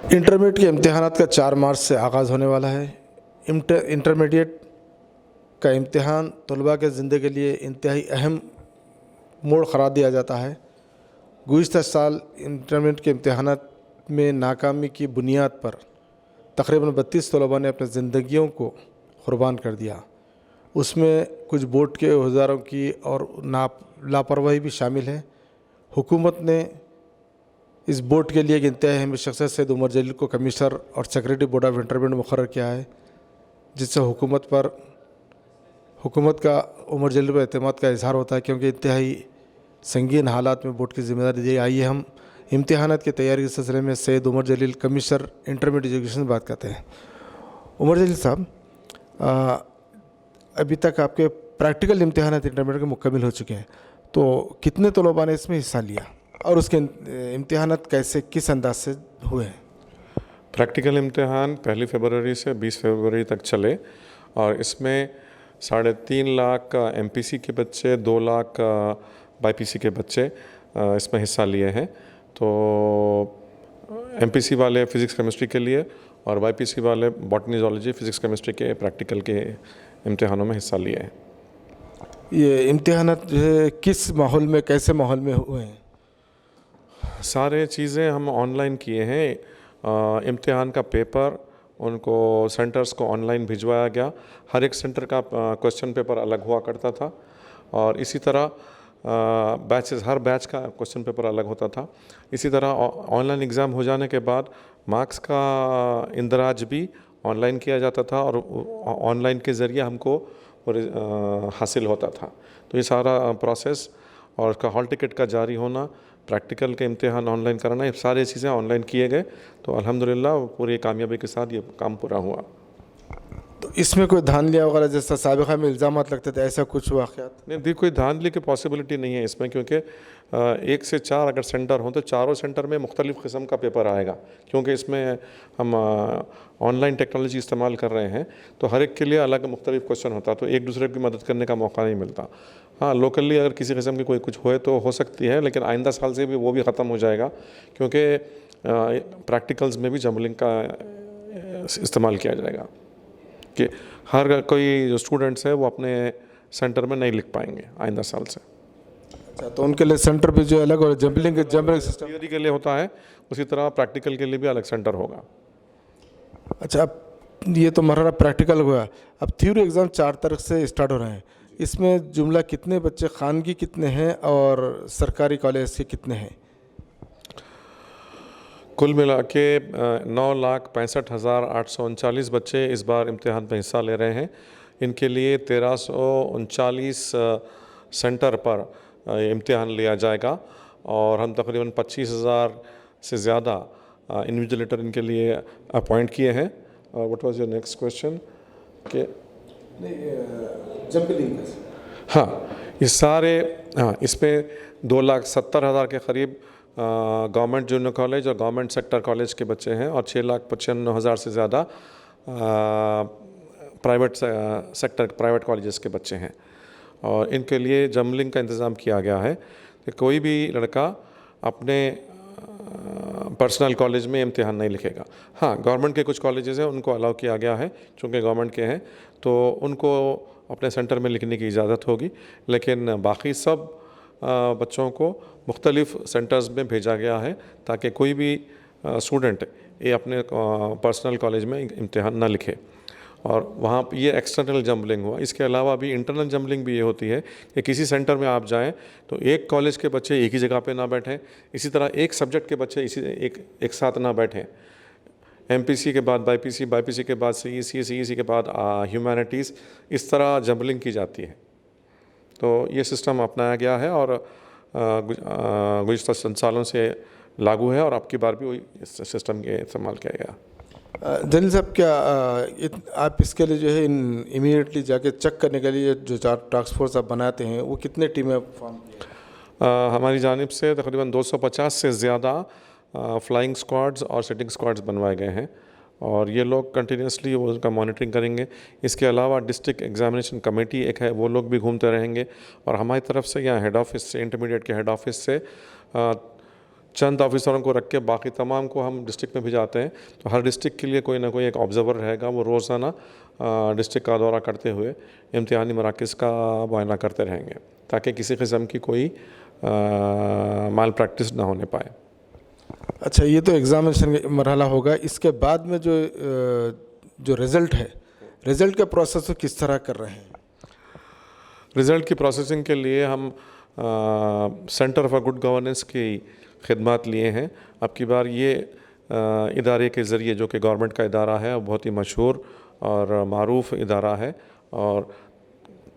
Intermediate के इम्तिहानात का 4 मार्च से आगाज़ होने वाला है। इंटरमीडिएट का इम्तिहान तलबा के ज़िंदगी के लिए इंतहाई अहम मोड़ करार दिया जाता है। गुज़िश्ता साल इंटरमीडिएट के इम्तिहानात में नाकामी की बुनियाद पर तकरीबन 32 तलबा ने अपनी ज़िंदगियों को क़ुर्बान कर दिया। उसमें कुछ बोर्ड के अहदेदारों की और लापरवाही भी शामिल है। हुकूमत ने इस बोर्ड के लिए एक इंतहाई अहम शख्सियत सैयद उमर जलील को कमिश्नर और सेक्रेटरी बोर्ड ऑफ इंटरमीडिएट मुकर्रर किया है, जिससे हुकूमत का उमर जलील पर एतमाद का इजहार होता है, क्योंकि इंतहाई संगीन हालात में बोर्ड की जिम्मेदारी दी। आइए हम इम्तिहानात की तैयारी के सिलसिले में सैयद उमर जलील कमिश्नर इंटरमीडिएट एजुकेशन बात करते हैं। उमर जलील साहब, अभी तक आपके प्रैक्टिकल इम्तिहानात इंटरमीडिएट के मुकम्मल हो चुके हैं, तो कितने तलबा ने इसमें हिस्सा लिया और उसके इम्तिहानात कैसे किस अंदाज से हुए हैं? प्रैक्टिकल इम्तिहान 1 फरवरी से 20 फरवरी तक चले और इसमें 3.5 लाख MPC के बच्चे, 2 लाख BPC के बच्चे इसमें हिस्सा लिए हैं। तो MPC वाले फ़िज़िक्स केमिस्ट्री के लिए और BPC वाले बॉटनी ज़ूलॉजी फ़िज़िक्स केमिस्ट्री के प्रैक्टिकल के इम्तिहानों में हिस्सा लिए हैं। ये इम्तिहानात जो है किस माहौल में, कैसे माहौल में हुए हैं? सारे चीज़ें हम ऑनलाइन किए हैं। इम्तिहान का पेपर उनको सेंटर्स को ऑनलाइन भिजवाया गया। हर एक सेंटर का क्वेश्चन पेपर अलग हुआ करता था और इसी तरह बैचेस, हर बैच का क्वेश्चन पेपर अलग होता था। इसी तरह ऑनलाइन एग्ज़ाम हो जाने के बाद मार्क्स का इंदराज भी ऑनलाइन किया जाता था और ऑनलाइन के ज़रिए हमको हासिल होता था। तो ये सारा प्रोसेस और उसका हॉल टिकट का जारी होना, प्रैक्टिकल के इम्तिहान ऑनलाइन कराना, ये सारी चीज़ें ऑनलाइन किए गए। तो अल्हम्दुलिल्लाह पूरी कामयाबी के साथ ये काम पूरा हुआ। तो इसमें कोई धांधलियाँ वगैरह जैसा साबिक़ा में इल्ज़ामात लगते थे, ऐसा कुछ वाक़यात? नहीं, कोई धांधली की पॉसिबिलिटी नहीं है इसमें, क्योंकि 1 से 4 अगर सेंटर हों तो चारों सेंटर में मुख्तलिफ़ किस्म का पेपर आएगा। क्योंकि इसमें हम ऑनलाइन टेक्नोलॉजी इस्तेमाल कर रहे हैं, तो हर एक के लिए अलग मुख्तलिफ़ क्वेश्चन होता, तो एक दूसरे की मदद करने का मौका नहीं मिलता। हाँ, लोकली अगर किसी किस्म की कोई कुछ होए तो हो सकती है, लेकिन आइंदा साल से भी वो भी ख़त्म हो जाएगा, क्योंकि प्रैक्टिकल्स में भी जंबलिंग का इस्तेमाल किया जाएगा कि हर कोई जो स्टूडेंट्स है वो अपने सेंटर में नहीं लिख पाएंगे आइंदा साल से। अच्छा, तो उनके लिए सेंटर पे जो अलग और जंबलिंग सिस्टम थियरी के लिए होता है, उसी तरह प्रैक्टिकल के लिए भी अलग सेंटर होगा। अच्छा, अब ये तो मरहला प्रैक्टिकल हुआ, अब थ्योरी एग्ज़ाम 4 तारीख से स्टार्ट हो रहे हैं। इसमें जुमला कितने बच्चे खानगी कितने हैं और सरकारी कॉलेज के कितने हैं? कुल मिला के 9,65,839 बच्चे इस बार इम्तिहान में हिस्सा ले रहे हैं। इनके लिए 1339 सेंटर पर इम्तिहान लिया जाएगा और हम तकरीबन 25,000 से ज़्यादा इन्विजिलेटर इनके लिए अपॉइंट किए हैं। और what was your next question? के हाँ, ये सारे, हाँ, इसमें 2,70,000 के करीब गवर्नमेंट जूनियर कॉलेज और गवर्नमेंट सेक्टर कॉलेज के बच्चे हैं और 6,95,000 से ज़्यादा प्राइवेट सेक्टर प्राइवेट कॉलेजेस के बच्चे हैं। और इनके लिए जंबलिंग का इंतज़ाम किया गया है कि कोई भी लड़का अपने पर्सनल कॉलेज में इम्तिहान नहीं लिखेगा। हाँ, गवर्नमेंट के कुछ कॉलेजेस हैं उनको अलाउ किया गया है, चूँकि गवर्नमेंट के हैं तो उनको अपने सेंटर में लिखने की इजाज़त होगी, लेकिन बाकी सब बच्चों को मुख्तलिफ़ सेंटर्स में भेजा गया है ताकि कोई भी स्टूडेंट ये अपने पर्सनल कॉलेज में इम्तिहान ना लिखे। और वहाँ ये एक्सटर्नल जंबलिंग हुआ। इसके अलावा भी इंटरनल जंबलिंग भी ये होती है कि किसी सेंटर में आप जाएं तो एक कॉलेज के बच्चे एक ही जगह पे ना बैठें, इसी तरह एक सब्जेक्ट के बच्चे एक साथ ना बैठें। MPC के बाद BPC के बाद CEC के बाद ह्यूमैनिटीज़, इस तरह जंबलिंग की जाती है। तो ये सिस्टम अपनाया गया है और गुज़िश्ता सालों से लागू है और अब की बार भी वही सिस्टम के इस्तेमाल किया गया। जलील साहब, क्या आप इसके लिए जो है इमीडिएटली जाके चेक करने के लिए जो 4 टास्क फोर्स आप बनाते हैं, वो कितने टीमें फॉर्म की? हमारी जानिब से तकरीबन 250 से ज़्यादा फ्लाइंग स्क्वाड्स और सिटिंग स्क्वाड्स बनवाए गए हैं और ये लोग कंटिन्यूसली वो उनका मॉनिटरिंग करेंगे। इसके अलावा डिस्ट्रिक्ट एग्जामिनेशन कमेटी एक है, वो लोग भी घूमते रहेंगे। और हमारी तरफ से यहाँ हेड ऑफिस से, इंटरमीडिएट के हेड ऑफिस से चंद ऑफिसरों को रख के बाकी तमाम को हम डिस्ट्रिक्ट में भिजाते हैं। तो हर डिस्ट्रिक्ट के लिए कोई ना कोई एक ऑब्जर्वर रहेगा, वो रोज़ाना डिस्ट्रिक्ट का दौरा करते हुए इम्तिहानी मराकज़ का मुआयना करते रहेंगे, ताकि किसी किस्म की कोई माल प्रैक्टिस ना होने पाए। अच्छा, ये तो एग्ज़ामिनेशन का मरहला होगा। इसके बाद में जो रिज़ल्ट है, रिज़ल्ट के प्रोसेस को किस तरह कर रहे हैं? रिज़ल्ट की प्रोसेसिंग के लिए हम सेंटर फॉर गुड गवर्नेंस की खिदमत लिए हैं। अब की बार ये इदारे के ज़रिए, जो कि गवर्नमेंट का इदारा है, बहुत ही मशहूर और मारूफ इदारा है, और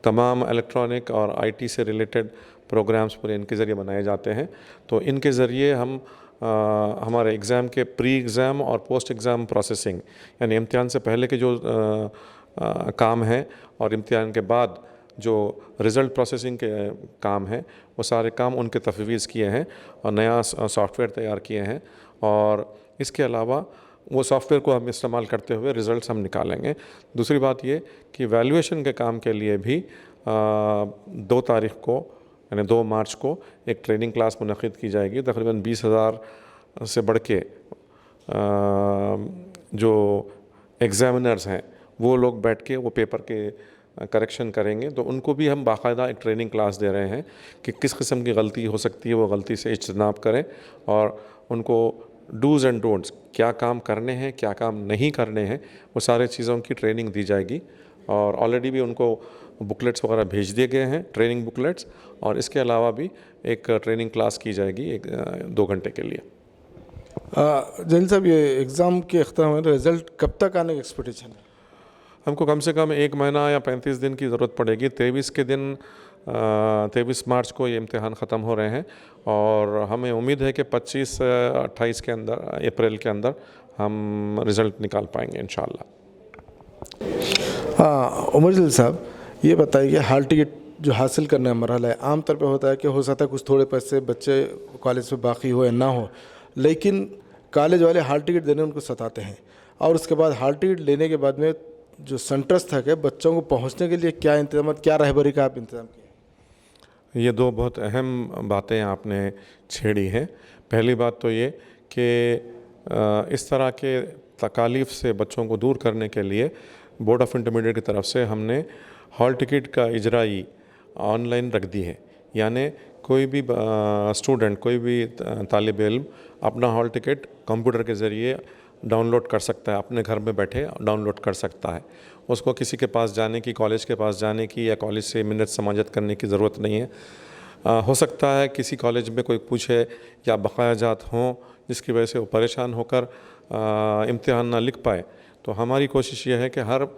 तमाम इलेक्ट्रॉनिक और आईटी से रिलेटेड प्रोग्राम्स पूरे इनके ज़रिए बनाए जाते हैं। तो इनके ज़रिए हम हमारे एग्ज़ाम के प्री एग्ज़ाम और पोस्ट एग्ज़ाम प्रोसेसिंग, यानी इम्तिहान से पहले के जो काम हैं और इम्तिहान के बाद जो रिज़ल्ट प्रोसेसिंग के काम हैं, वो सारे काम उनके तफवीज़ किए हैं और नया सॉफ्टवेयर तैयार किए हैं। और इसके अलावा वो सॉफ्टवेयर को हम इस्तेमाल करते हुए रिज़ल्ट्स हम निकालेंगे। दूसरी बात ये कि वैल्यूएशन के काम के लिए भी 2 तारीख़ को, यानी 2 मार्च को एक ट्रेनिंग क्लास मुनक़िद की जाएगी। तकरीबन 20,000 से बढ़ के जो एग्ज़ामिनर्स हैं, वो लोग बैठ के वो पेपर के करेक्शन करेंगे। तो उनको भी हम बाकायदा एक ट्रेनिंग क्लास दे रहे हैं कि किस किस्म की गलती हो सकती है, वो गलती से इज्तनाब करें, और उनको डूज़ एंड डोंट्स, क्या काम करने हैं, क्या काम नहीं करने हैं, वो सारे चीज़ों की ट्रेनिंग दी जाएगी। और ऑलरेडी भी उनको बुकलेट्स वगैरह भेज दिए गए हैं, ट्रेनिंग बुकलेट्स, और इसके अलावा भी एक ट्रेनिंग क्लास की जाएगी 2 घंटे के लिए। जैन साहब, ये एग्ज़ाम के अख्ताम रिज़ल्ट कब तक आने की एक्सपेक्टेशन है? हमको कम से कम 1 महीना या 35 दिन की ज़रूरत पड़ेगी। 23 मार्च को ये इम्तिहान ख़त्म हो रहे हैं, और हमें उम्मीद है कि 25 से 28 के अंदर, अप्रैल के अंदर हम रिज़ल्ट निकाल पाएंगे इंशाअल्लाह। हाँ, उमर जलील साहब, ये बताइए कि हाल टिकट जो हासिल करने का मरहला है, आम तौर पे होता है कि हो सकता है कुछ थोड़े पैसे बच्चे कॉलेज में बाकी हो या ना हो, लेकिन कॉलेज वाले हाल टिकट देने उनको सताते हैं। और उसके बाद हाल टिकट लेने के बाद में जो सेंटर्स था कि बच्चों को पहुंचने के लिए क्या इंतजाम, क्या रहबरी का आप इंतज़ाम किए? ये 2 बहुत अहम बातें आपने छेड़ी हैं। पहली बात तो ये कि इस तरह के तकालीफ से बच्चों को दूर करने के लिए बोर्ड ऑफ इंटरमीडिएट की तरफ से हमने हॉल टिकट का इजराई ऑनलाइन रख दी है। यानी कोई भी स्टूडेंट, कोई भी तालिब इल्म अपना हॉल टिकट कंप्यूटर के ज़रिए डाउनलोड कर सकता है, अपने घर में बैठे डाउनलोड कर सकता है। उसको किसी के पास जाने की, कॉलेज के पास जाने की या कॉलेज से मिन्नत समाजत करने की ज़रूरत नहीं है। हो सकता है किसी कॉलेज में कोई पूछे या बकायाजात हों जिसकी वजह से वो परेशान होकर इम्तिहान ना लिख पाए, तो हमारी कोशिश ये है कि हर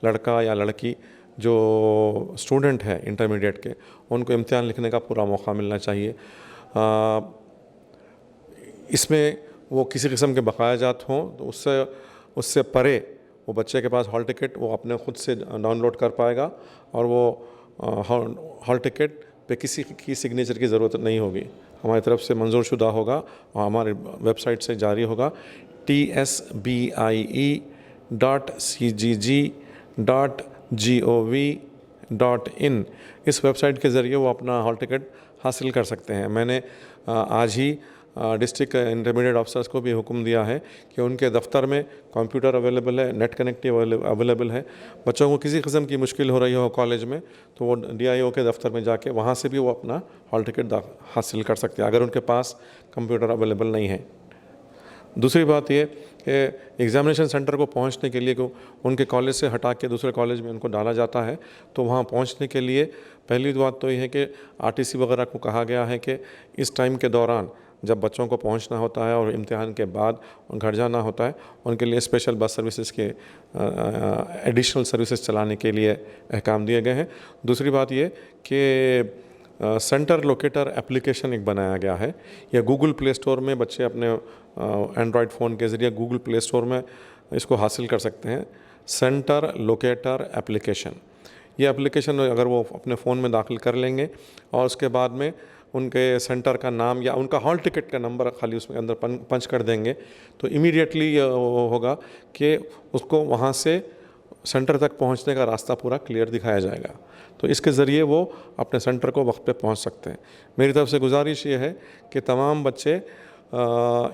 लड़का या लड़की जो स्टूडेंट है इंटरमीडिएट के, उनको इम्तिहान लिखने का पूरा मौका मिलना चाहिए। इसमें वो किसी किस्म के बकायाजात हों तो उससे परे वो बच्चे के पास हॉल टिकट वो अपने ख़ुद से डाउनलोड कर पाएगा, और वो हॉल टिकट पे किसी की सिग्नेचर की ज़रूरत नहीं होगी, हमारी तरफ से मंजूर शुदा होगा और हमारे वेबसाइट से जारी होगा। tsbie.cgg.gov.in इस वेबसाइट के ज़रिए वो अपना हॉल टिकट हासिल कर सकते हैं। मैंने आज ही डिस्ट्रिक्ट इंटरमीडिएट ऑफिसर्स को भी हुक्म दिया है कि उनके दफ्तर में कंप्यूटर अवेलेबल है, नेट कनेक्टिव अवेलेबल है। बच्चों को किसी किस्म की मुश्किल हो रही हो कॉलेज में, तो वो DIO के दफ्तर में जाके वहाँ से भी वो अपना हॉल टिकट हासिल कर सकते हैं, अगर उनके पास कंप्यूटर अवेलेबल नहीं है। दूसरी बात ये कि एग्ज़ामिनेशन सेंटर को पहुंचने के लिए को उनके कॉलेज से हटा के दूसरे कॉलेज में उनको डाला जाता है, तो वहाँ पहुंचने के लिए पहली बात तो ये है कि RTC वगैरह को कहा गया है कि इस टाइम के दौरान जब बच्चों को पहुंचना होता है और इम्तिहान के बाद घर जाना होता है, उनके लिए स्पेशल बस सर्विसेज के एडिशनल सर्विसेज चलाने के लिए अहकाम दिए गए हैं। दूसरी बात ये कि सेंटर लोकेटर एप्लीकेशन एक बनाया गया है, या गूगल प्ले स्टोर में बच्चे अपने एंड्रॉयड फ़ोन के ज़रिए गूगल प्ले स्टोर में इसको हासिल कर सकते हैं। सेंटर लोकेटर एप्लीकेशन, ये एप्लीकेशन अगर वो अपने फ़ोन में दाखिल कर लेंगे और उसके बाद में उनके सेंटर का नाम या उनका हॉल टिकट का नंबर खाली उसमें अंदर पंच कर देंगे तो इमीडिएटली होगा कि उसको वहाँ से सेंटर तक पहुँचने का रास्ता पूरा क्लियर दिखाया जाएगा। तो इसके ज़रिए वो अपने सेंटर को वक्त पे पहुँच सकते हैं। मेरी तरफ से गुजारिश ये है कि तमाम बच्चे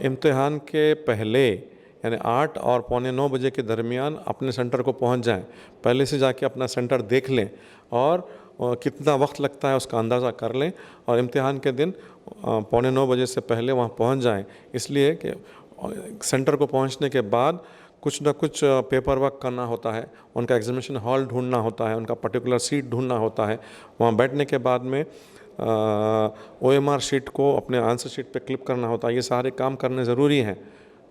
इम्तिहान के पहले यानी 8 और पौने 9 बजे के दरमियान अपने सेंटर को पहुंच जाएं। पहले से जाके अपना सेंटर देख लें और कितना वक्त लगता है उसका अंदाज़ा कर लें और इम्तिहान के दिन पौने 9 बजे से पहले वहां पहुंच जाएं। इसलिए कि सेंटर को पहुंचने के बाद कुछ ना कुछ पेपर वर्क करना होता है, उनका एग्जामिनेशन हॉल ढूंढना होता है, उनका पर्टिकुलर सीट ढूंढना होता है। वहाँ बैठने के बाद में OMR शीट को अपने आंसर शीट पे क्लिप करना होता है। ये सारे काम करने ज़रूरी हैं,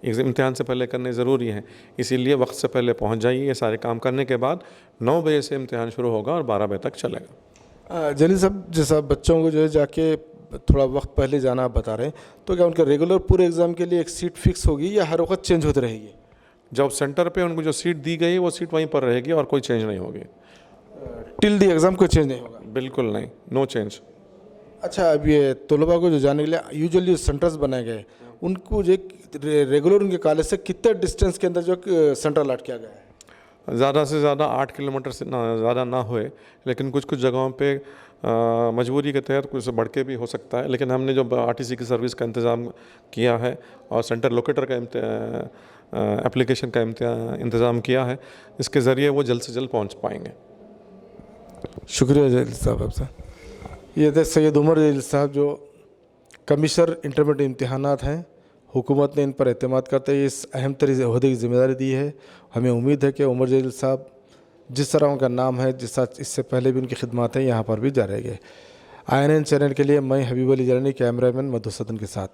इम्तिहान से पहले करने ज़रूरी हैं। इसीलिए वक्त से पहले पहुंच जाइए। ये सारे काम करने के बाद 9 बजे से इम्तिहान शुरू होगा और 12 बजे तक चलेगा। जलील साहब, जैसा बच्चों को जो है जाके थोड़ा वक्त पहले जाना आप बता रहे हैं, तो क्या उनका रेगुलर पूरे एग्ज़ाम के लिए एक सीट फिक्स होगी या हर वक्त चेंज होती रहेगी? जब सेंटर पे उनको जो सीट दी गई वो सीट वहीं पर रहेगी और कोई चेंज नहीं होगी। टिल दी एग्ज़ाम कोई चेंज नहीं होगा? बिल्कुल नहीं, नो चेंज। अच्छा, अब ये तलबा को जो जाने के लिए यूजुअली सेंटर्स बनाए गए, उनको जो रेगुलर उनके कॉलेज से कितने डिस्टेंस के अंदर जो सेंटर अलॉट किया गया है? ज़्यादा से ज़्यादा 8 किलोमीटर से ज़्यादा ना होए, लेकिन कुछ कुछ जगहों पे मजबूरी के तहत कुछ बढ़ के भी हो सकता है। लेकिन हमने जो RTC की सर्विस का इंतज़ाम किया है और सेंटर लोकेटर का एप्लीकेशन का इंतज़ाम किया है, इसके ज़रिए वो जल्द से जल्द पहुँच पाएंगे। शुक्रिया जलील साहब आपसे। ये थे सैयद उमर जलील साहब, जो कमिश्नर इंटरमीडिएट इम्तिहानात हैं। हुकूमत ने इन पर एतमाद करते हुए इस अहम तरीन ओहदे की जिम्मेदारी दी है। हमें उम्मीद है कि उमर जलील साहब, जिस तरह उनका नाम है, जिस तरह इससे पहले भी उनकी खिदमत है, यहाँ पर भी जारी रहेंगे। INN चैनल के लिए मैं हबीब अली जलानी, कैमरामैन मधु सदन के साथ।